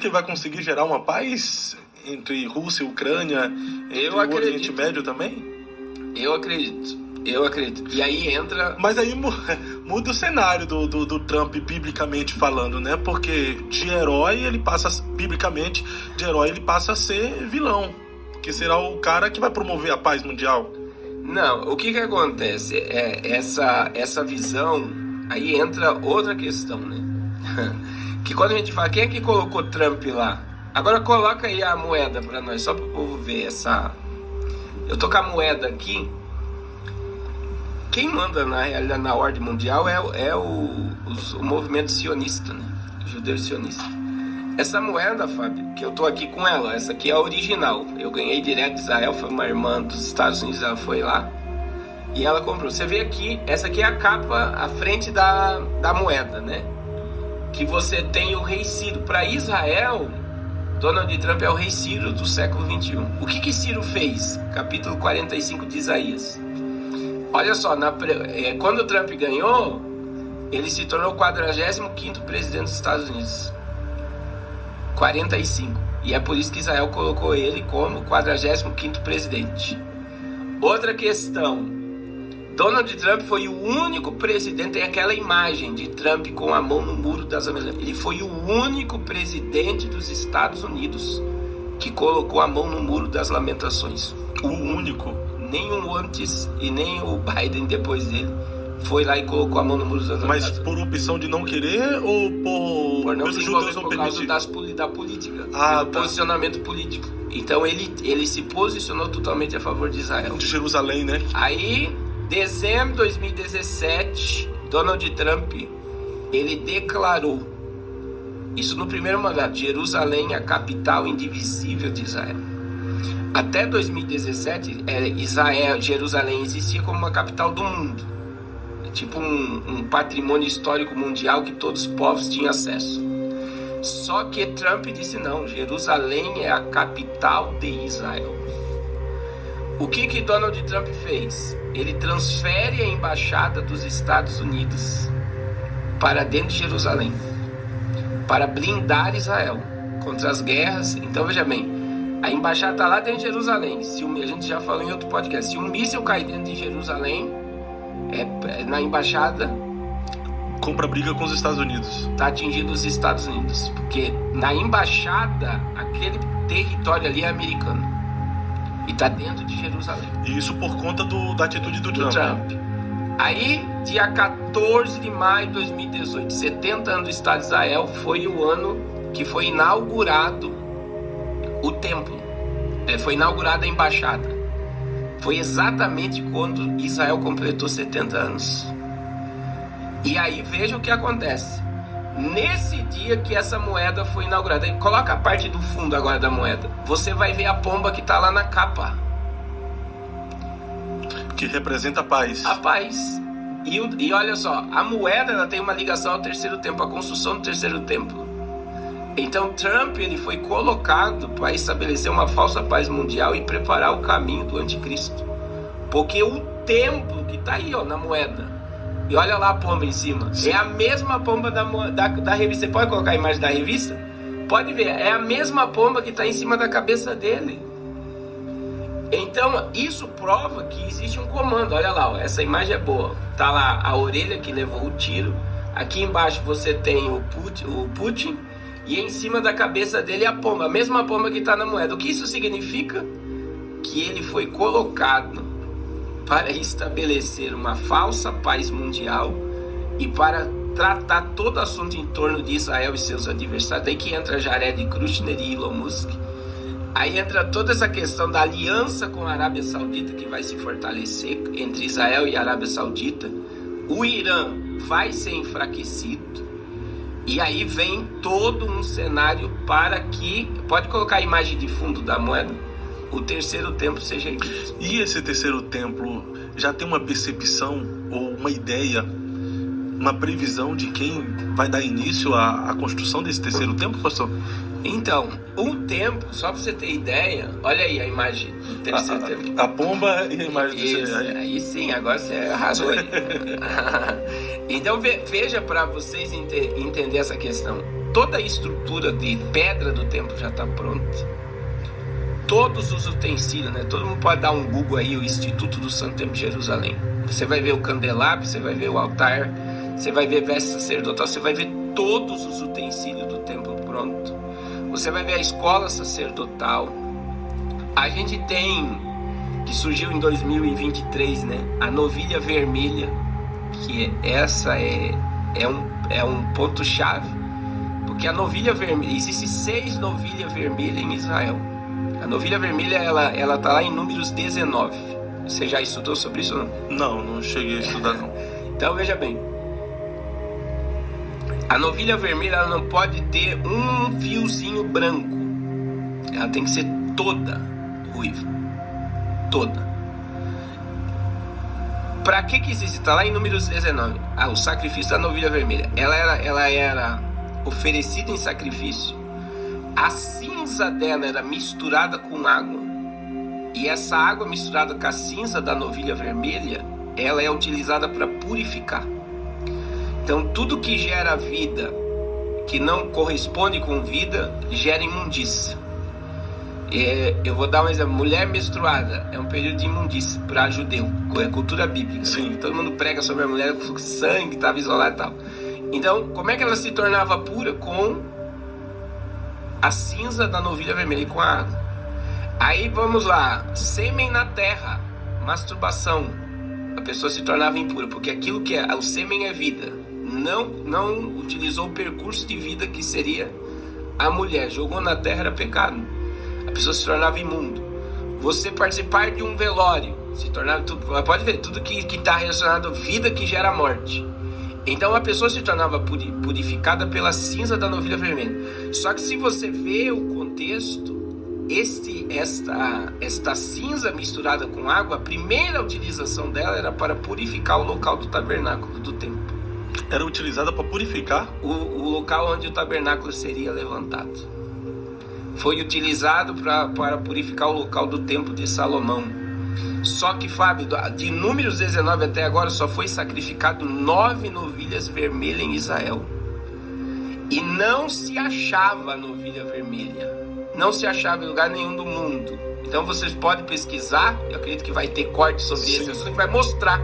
que vai conseguir gerar uma paz entre Rússia e Ucrânia, entre o Oriente Médio também? Eu acredito. E aí entra... Mas aí muda o cenário do Trump, biblicamente falando, né? Porque de herói ele passa, biblicamente, de herói ele passa a ser vilão, que será o cara que vai promover a paz mundial. Não, o que acontece? Essa visão, aí entra outra questão, né? Que quando a gente fala, quem é que colocou Trump lá? Agora coloca aí a moeda pra nós, só para o povo ver essa... Eu tô com a moeda aqui. Quem manda na realidade na ordem mundial é o movimento sionista, né? Judeu sionista. Essa moeda, Fábio, que eu tô aqui com ela, essa aqui é a original. Eu ganhei direto de Israel, foi uma irmã dos Estados Unidos, ela foi lá e ela comprou. Você vê aqui, essa aqui é a capa, a frente da moeda, né? Que você tem o rei Ciro. Para Israel, Donald Trump é o rei Ciro do século 21. O que Ciro fez? Capítulo 45 de Isaías. Olha só, quando o Trump ganhou, ele se tornou o 45º presidente dos Estados Unidos. 45. E é por isso que Israel colocou ele como 45º presidente. Outra questão. Donald Trump foi o único presidente, tem aquela imagem de Trump com a mão no muro das Américas. Ele foi o único presidente dos Estados Unidos que colocou a mão no muro das lamentações. O único. Nenhum antes e nem o Biden depois dele foi lá e colocou a mão no muro das lamentações. Mas por opção de não querer ou por não se envolver por causa da política, do posicionamento político. Então ele se posicionou totalmente a favor de Israel. De Jerusalém, né? Aí, dezembro de 2017, Donald Trump, ele declarou, isso no primeiro mandato, Jerusalém é a capital indivisível de Israel. Até 2017, Jerusalém existia como uma capital do mundo. Tipo um patrimônio histórico mundial que todos os povos tinham acesso. Só que Trump disse não, Jerusalém é a capital de Israel. O que Donald Trump fez? Ele transfere a embaixada dos Estados Unidos para dentro de Jerusalém, para blindar Israel contra as guerras. Então veja bem, a embaixada está lá dentro de Jerusalém. A gente já falou em outro podcast, se um míssil cair dentro de Jerusalém, na embaixada, compra briga com os Estados Unidos. Está atingindo os Estados Unidos, porque na embaixada aquele território ali é americano e está dentro de Jerusalém. E isso por conta da atitude do Trump. Aí, dia 14 de maio de 2018, 70 anos do Estado de Israel, foi o ano que foi inaugurado o templo. Foi inaugurada a embaixada. Foi exatamente quando Israel completou 70 anos. E aí veja o que acontece. Nesse dia que essa moeda foi inaugurada, coloca a parte do fundo agora da moeda, você vai ver a pomba que está lá na capa, que representa a paz. A paz. E olha só, a moeda ela tem uma ligação ao terceiro templo, a construção do terceiro templo. Então Trump ele foi colocado para estabelecer uma falsa paz mundial e preparar o caminho do anticristo. Porque o templo que está aí na moeda, e olha lá a pomba em cima, é a mesma pomba da revista. Você pode colocar a imagem da revista? Pode ver, é a mesma pomba que está em cima da cabeça dele. Então isso prova que existe um comando. Olha lá, essa imagem é boa. Tá lá a orelha que levou o tiro. Aqui embaixo você tem o Putin. E em cima da cabeça dele a pomba, a mesma pomba que está na moeda. O que isso significa? Que ele foi colocado para estabelecer uma falsa paz mundial e para tratar todo assunto em torno de Israel e seus adversários. Daí que entra Jared Kushner e Elon Musk. Aí entra toda essa questão da aliança com a Arábia Saudita, que vai se fortalecer entre Israel e a Arábia Saudita. O Irã vai ser enfraquecido. E aí vem todo um cenário para que, pode colocar a imagem de fundo da moeda, o terceiro templo seja erguido. E esse terceiro templo já tem uma percepção ou uma ideia, uma previsão de quem vai dar início à construção desse terceiro templo, pastor? Então, o templo, só para você ter ideia, olha aí a imagem do terceiro templo. A pomba e a imagem do terceiro. Aí sim, agora você arrasou aí. Então veja para vocês entender essa questão. toda a estrutura de pedra do templo já está pronta. Todos os utensílios, né? Todo mundo pode dar um Google aí, o Instituto do Santo Templo de Jerusalém. Você vai ver o candelabro, você vai ver o altar, você vai ver veste sacerdotal, você vai ver todos os utensílios do templo pronto. Você vai ver a escola sacerdotal. A gente tem, que surgiu em 2023, né? A novilha vermelha, que essa é um ponto-chave, porque a novilha vermelha, existem 6 novilhas vermelhas em Israel. A novilha vermelha, ela tá lá em Números 19. Você já estudou sobre isso ou não? Não cheguei a estudar não. Então veja bem, a novilha vermelha, ela não pode ter um fiozinho branco, ela tem que ser toda ruiva, toda. Para que existe? Está lá em Números 19. O sacrifício da novilha vermelha. Ela era oferecida em sacrifício. A cinza dela era misturada com água. E essa água misturada com a cinza da novilha vermelha, ela é utilizada para purificar. Então tudo que gera vida, que não corresponde com vida, gera imundícia. Eu vou dar um exemplo. Mulher menstruada é um período de imundícia para judeu, é cultura bíblica. Sim. Todo mundo prega sobre a mulher com sangue, estava isolada e tal. Então, como é que ela se tornava pura? Com a cinza da novilha vermelha e com a água. Aí vamos lá, sêmen na terra, masturbação, a pessoa se tornava impura, porque aquilo que o sêmen é vida, não utilizou o percurso de vida que seria a mulher, jogou na terra, era pecado, a pessoa se tornava imundo. Você participar de um velório, se tornava tudo, pode ver, tudo que está relacionado à vida que gera morte. Então a pessoa se tornava purificada pela cinza da novilha vermelha. Só que se você vê o contexto, esta cinza misturada com água, a primeira utilização dela era para purificar o local do tabernáculo, do templo. Era utilizada para purificar? O local onde o tabernáculo seria levantado. Foi utilizado para purificar o local do templo de Salomão. Só que, Fábio, de Números 19 até agora, só foi sacrificado 9 novilhas vermelhas em Israel. E não se achava a novilha vermelha. Não se achava em lugar nenhum do mundo. Então vocês podem pesquisar. Eu acredito que vai ter corte sobre esse assunto, que vai mostrar.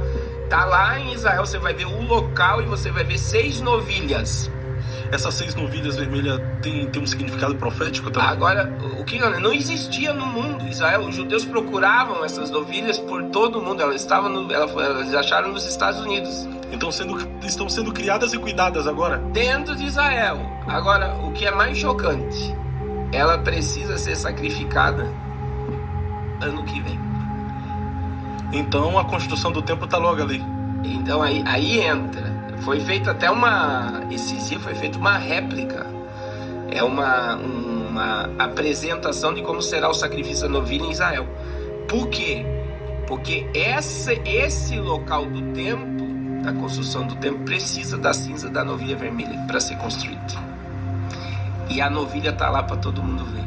Tá lá em Israel, você vai ver o local e você vai ver 6 novilhas. Essas 6 novilhas vermelhas tem um significado profético também? Agora, o que não existia no mundo Israel. Os judeus procuravam essas novilhas por todo o mundo. Elas acharam nos Estados Unidos. Então estão sendo criadas e cuidadas agora? Dentro de Israel. Agora, o que é mais chocante, ela precisa ser sacrificada ano que vem. Então a construção do templo está logo ali. Então aí entra. Foi feita até esses dias foi feita uma réplica. É uma apresentação de como será o sacrifício da novilha em Israel. Por quê? Porque esse local do templo, da construção do templo, precisa da cinza da novilha vermelha para ser construído. E a novilha está lá para todo mundo ver.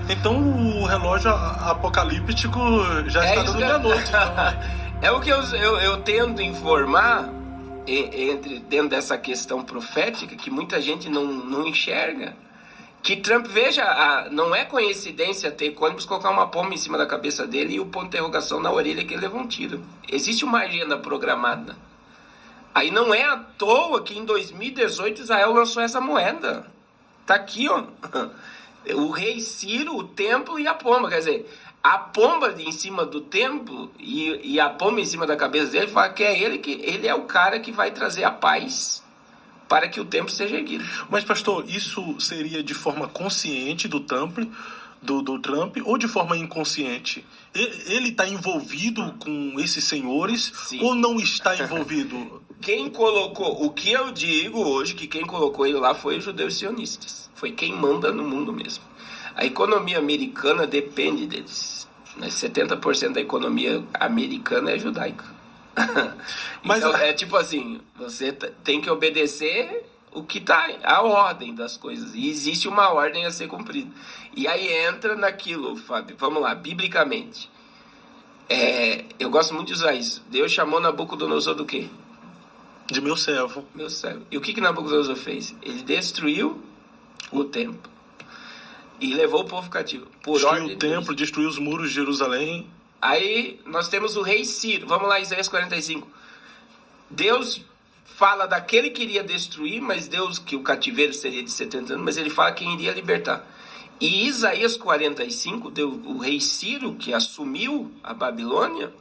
Então o relógio apocalíptico já está dando meia-noite. Então. É o que eu tento informar dentro dessa questão profética, que muita gente não enxerga. Que Trump, veja, não é coincidência ter Cônibus colocar uma pomba em cima da cabeça dele e o ponto de interrogação na orelha que ele levou um tiro. Existe uma agenda programada. Aí não é à toa que em 2018 Israel lançou essa moeda. Tá aqui, ó. O rei Ciro, o templo e a pomba. Quer dizer, a pomba em cima do templo e a pomba em cima da cabeça dele fala que ele é o cara que vai trazer a paz para que o templo seja erguido. Mas, pastor, isso seria de forma consciente do Trump ou de forma inconsciente? Ele está envolvido com esses senhores? Sim. Ou não está envolvido? Quem colocou, o que eu digo hoje, que quem colocou ele lá foi os judeus sionistas. Foi quem manda no mundo mesmo. A economia americana depende deles. 70% da economia americana é judaica. Mas então, é tipo assim, você tem que obedecer o que está, a ordem das coisas. E existe uma ordem a ser cumprida. E aí entra naquilo, Fábio, vamos lá, biblicamente. Eu gosto muito de usar isso. Deus chamou Nabucodonosor do quê? De meu servo. Meu servo. E o que Nabucodonosor fez? Ele destruiu o templo. E levou o povo cativo. Por Destruiu ordem o de Deus. templo, destruiu os muros de Jerusalém. Aí nós temos o rei Ciro. Vamos lá, Isaías 45. Deus fala daquele que iria destruir, mas Deus, que o cativeiro seria de 70 anos, mas ele fala quem iria libertar. E Isaías 45, o rei Ciro, que assumiu a Babilônia,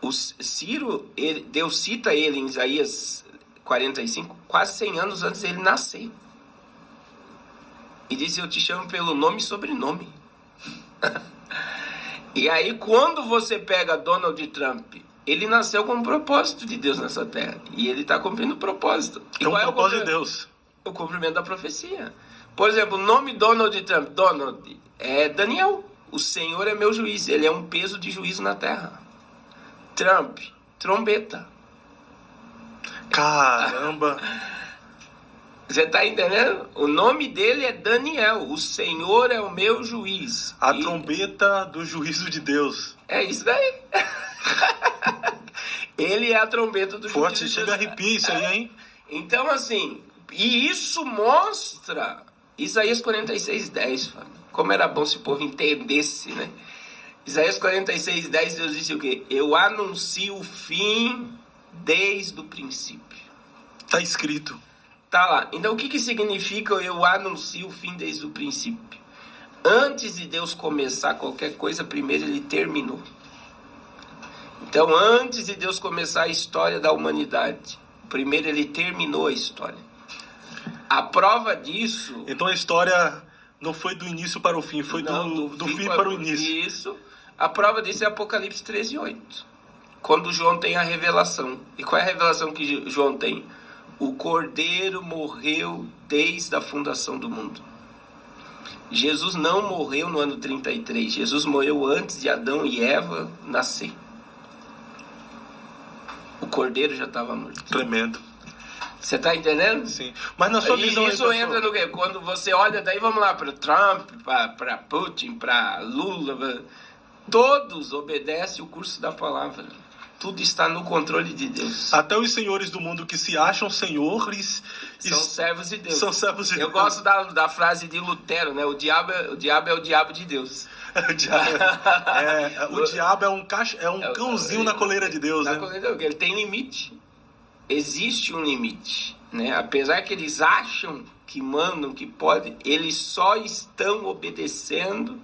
o Ciro, Deus cita ele em Isaías 45, quase 100 anos antes dele nascer. E diz, eu te chamo pelo nome e sobrenome. E aí, quando você pega Donald Trump, ele nasceu com um propósito de Deus nessa terra. E ele está cumprindo o propósito. E É um qual propósito de Deus. O cumprimento da profecia. Por exemplo, o nome Donald Trump, Donald, é Daniel. O Senhor é meu juiz. Ele é um peso de juízo na terra. Trump, trombeta. Caramba. Você está entendendo? O nome dele é Daniel. O Senhor é o meu juiz. A trombeta do juízo de Deus. É isso daí. Ele é a trombeta do Forte, juízo de chega a Deus. arrepio isso aí, hein? Então, assim, e isso mostra Isaías 46:10, como era bom se o povo entendesse, né? Isaías 46:10, Deus disse o quê? Eu anuncio o fim desde o princípio. Tá escrito. Tá lá. Então, o que significa eu anuncio o fim desde o princípio? Antes de Deus começar qualquer coisa, primeiro ele terminou. Então, antes de Deus começar a história da humanidade, primeiro ele terminou a história. A prova disso... Então a história não foi do início para o fim, foi do fim para o início. Isso. A prova disso é Apocalipse 13:8. Quando João tem a revelação. E qual é a revelação que João tem? O Cordeiro morreu desde a fundação do mundo. Jesus não morreu no ano 33. Jesus morreu antes de Adão e Eva nascer. O Cordeiro já estava morto. Tremendo. Você está entendendo? Sim. Mas na sua visão... Isso entra no quê? Quando você olha daí, vamos lá, para Trump, para Putin, para Lula, todos obedecem o curso da palavra. Tudo está no controle de Deus. Até os senhores do mundo que se acham senhores... São servos de Deus. São servos de Eu Deus. gosto da frase de Lutero, né? O diabo é o diabo de Deus. O diabo é um cãozinho na coleira de Deus, né? Ele tem limite. Existe um limite, né? Apesar que eles acham que mandam, que podem, eles só estão obedecendo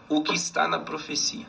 o que está na profecia.